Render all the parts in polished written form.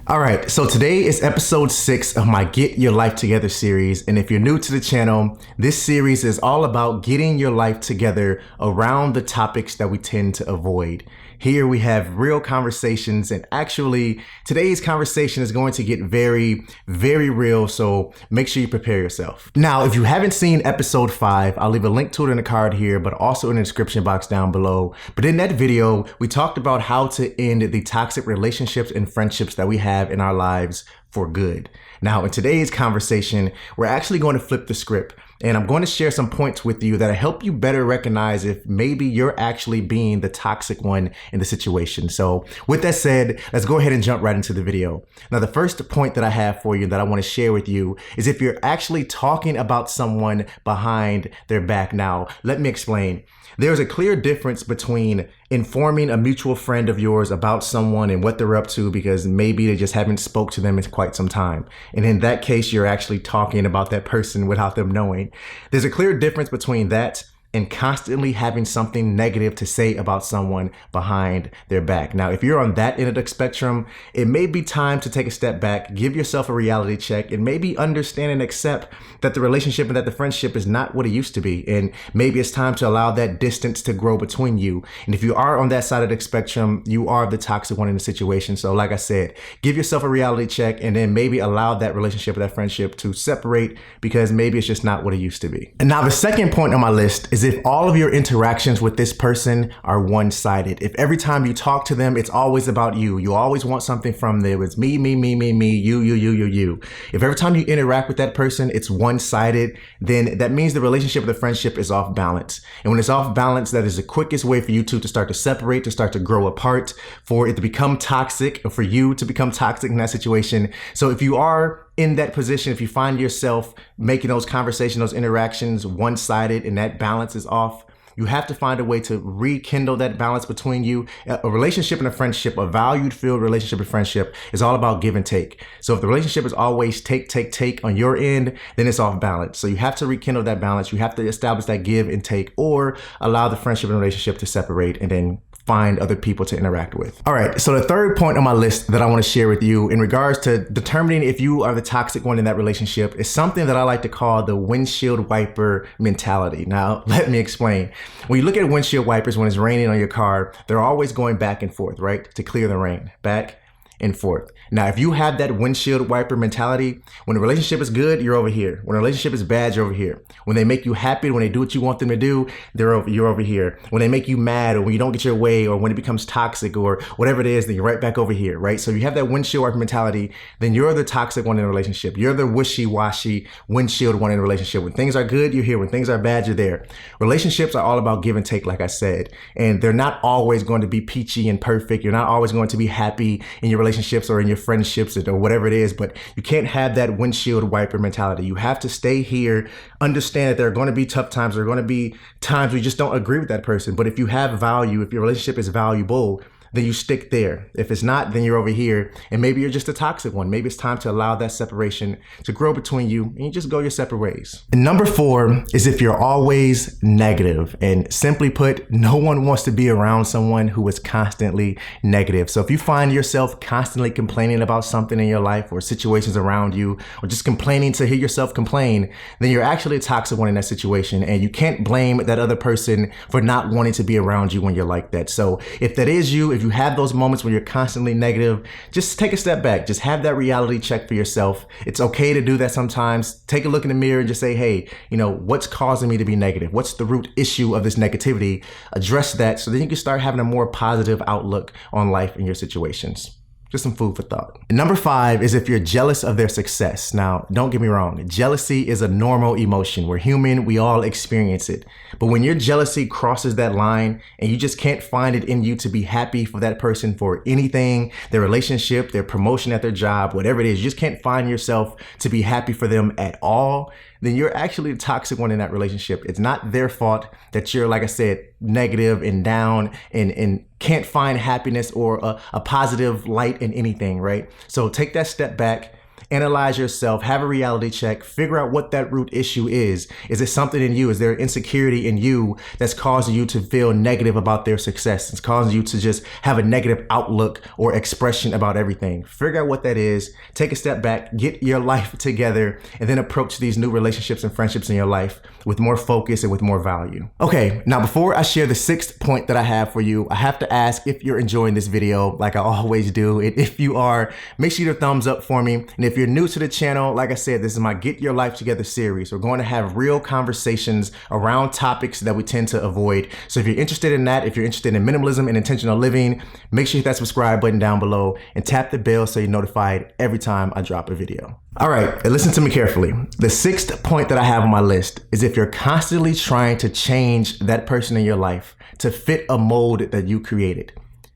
All right, so today is episode 6 of my Get Your Life Together series. And if you're new to the channel, this series is all about getting your life together around the topics that we tend to avoid. Here we have real conversations, and actually today's conversation is going to get very, very real, so make sure you prepare yourself. Now, if you haven't seen episode 5, I'll leave a link to it in the card here, but also in the description box down below. But in that video, we talked about how to end the toxic relationships and friendships that we have in our lives for good. Now, in today's conversation, we're actually going to flip the script. And I'm going to share some points with you that help you better recognize if maybe you're actually being the toxic one in the situation. So with that said, let's go ahead and jump right into the video. Now, the first point that I have for you that I want to share with you is if you're actually talking about someone behind their back. Now, let me explain. There's a clear difference between informing a mutual friend of yours about someone and what they're up to because maybe they just haven't spoke to them in quite some time. And in that case, you're actually talking about that person without them knowing. There's a clear difference between that and constantly having something negative to say about someone behind their back. Now, if you're on that end of the spectrum, it may be time to take a step back, give yourself a reality check, and maybe understand and accept that the relationship and that the friendship is not what it used to be. And maybe it's time to allow that distance to grow between you. And if you are on that side of the spectrum, you are the toxic one in the situation. So like I said, give yourself a reality check and then maybe allow that relationship or that friendship to separate because maybe it's just not what it used to be. And now the second point on my list is if all of your interactions with this person are one-sided. If every time you talk to them, it's always about you. You always want something from them. It's me, you. If every time you interact with that person, it's one-sided, then that means the relationship or the friendship is off balance. And when it's off balance, that is the quickest way for you two to start to separate, to start to grow apart, for it to become toxic, or for you to become toxic in that situation. So if you are in that position, if you find yourself making those conversations, those interactions one-sided and that balance is off, you have to find a way to rekindle that balance between you. A relationship and a friendship, a valued-filled relationship and friendship is all about give and take. So if the relationship is always take on your end, then it's off balance. So you have to rekindle that balance. You have to establish that give and take or allow the friendship and relationship to separate and then find other people to interact with. All right, so the third point on my list that I want to share with you in regards to determining if you are the toxic one in that relationship is something that I like to call the windshield wiper mentality. Now, let me explain. When you look at windshield wipers when it's raining on your car, they're always going back and forth, right? To clear the rain, back and forth. Now, if you have that windshield wiper mentality, when the relationship is good, you're over here. When the relationship is bad, you're over here. When they make you happy, when they do what you want them to do, you're over here. When they make you mad or when you don't get your way or when it becomes toxic or whatever it is, then you're right back over here, right? So if you have that windshield wiper mentality, then you're the toxic one in a relationship. You're the wishy-washy windshield one in a relationship. When things are good, you're here. When things are bad, you're there. Relationships are all about give and take, like I said, and they're not always going to be peachy and perfect. You're not always going to be happy in your relationships or in your friendships or whatever it is, but you can't have that windshield wiper mentality. You have to stay here, understand that there are going to be tough times. There are going to be times where you just don't agree with that person. But if you have value, if your relationship is valuable, then you stick there. If it's not, then you're over here. And maybe you're just a toxic one. Maybe it's time to allow that separation to grow between you and you just go your separate ways. And number 4 is if you're always negative. And simply put, no one wants to be around someone who is constantly negative. So if you find yourself constantly complaining about something in your life or situations around you, or just complaining to hear yourself complain, then you're actually a toxic one in that situation. And you can't blame that other person for not wanting to be around you when you're like that. So if that is you, if you have those moments when you're constantly negative, just take a step back. Just have that reality check for yourself. It's okay to do that sometimes. Take a look in the mirror and just say, hey, what's causing me to be negative? What's the root issue of this negativity? Address that so then you can start having a more positive outlook on life and your situations. Just some food for thought. And number 5 is if you're jealous of their success. Now, don't get me wrong. Jealousy is a normal emotion. We're human. We all experience it. But when your jealousy crosses that line and you just can't find it in you to be happy for that person for anything, their relationship, their promotion at their job, whatever it is, you just can't find yourself to be happy for them at all, then you're actually the toxic one in that relationship. It's not their fault that you're, like I said, negative and down and can't find happiness or a positive light in anything, right? So take that step back. Analyze yourself, have a reality check, figure out what that root issue is. Is it something in you? Is there insecurity in you that's causing you to feel negative about their success? It's causing you to just have a negative outlook or expression about everything. Figure out what that is, take a step back, get your life together, and then approach these new relationships and friendships in your life with more focus and with more value. Okay, now before I share the sixth point that I have for you, I have to ask if you're enjoying this video like I always do. And if you are, make sure you hit a thumbs up for me. And if you're new to the channel, like I said, this is my Get Your Life Together series. We're going to have real conversations around topics that we tend to avoid. So if you're interested in that, if you're interested in minimalism and intentional living, make sure you hit that subscribe button down below and tap the bell so you're notified every time I drop a video. All right, and listen to me carefully. The sixth point that I have on my list is if you're constantly trying to change that person in your life to fit a mold that you created.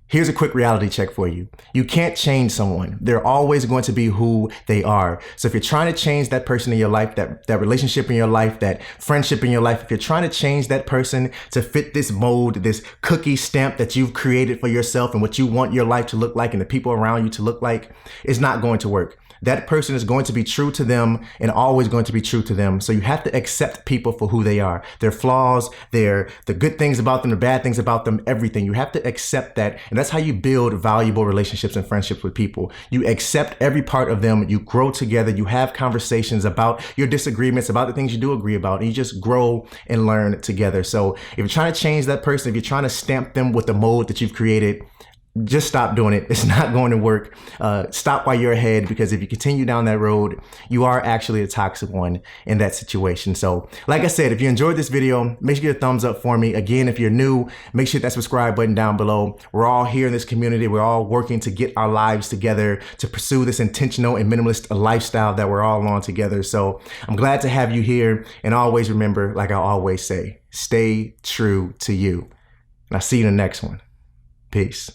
Here's a quick reality check for you. You can't change someone. They're always going to be who they are. So if you're trying to change that person in your life, that relationship in your life, that friendship in your life, if you're trying to change that person to fit this mold, this cookie stamp that you've created for yourself and what you want your life to look like and the people around you to look like, it's not going to work. That person is going to be true to them and always going to be true to them. So you have to accept people for who they are, their flaws, the good things about them, the bad things about them, everything. You have to accept that. And that's how you build valuable relationships and friendships with people. You accept every part of them. You grow together. You have conversations about your disagreements, about the things you do agree about, and you just grow and learn together. So if you're trying to change that person, if you're trying to stamp them with the mold that you've created, just stop doing it. It's not going to work. Stop while you're ahead, because if you continue down that road, you are actually a toxic one in that situation. So like I said, if you enjoyed this video, make sure you get a thumbs up for me. Again, if you're new, make sure you hit that subscribe button down below. We're all here in this community. We're all working to get our lives together, to pursue this intentional and minimalist lifestyle that we're all on together. So I'm glad to have you here. And always remember, like I always say, stay true to you. And I'll see you in the next one. Peace.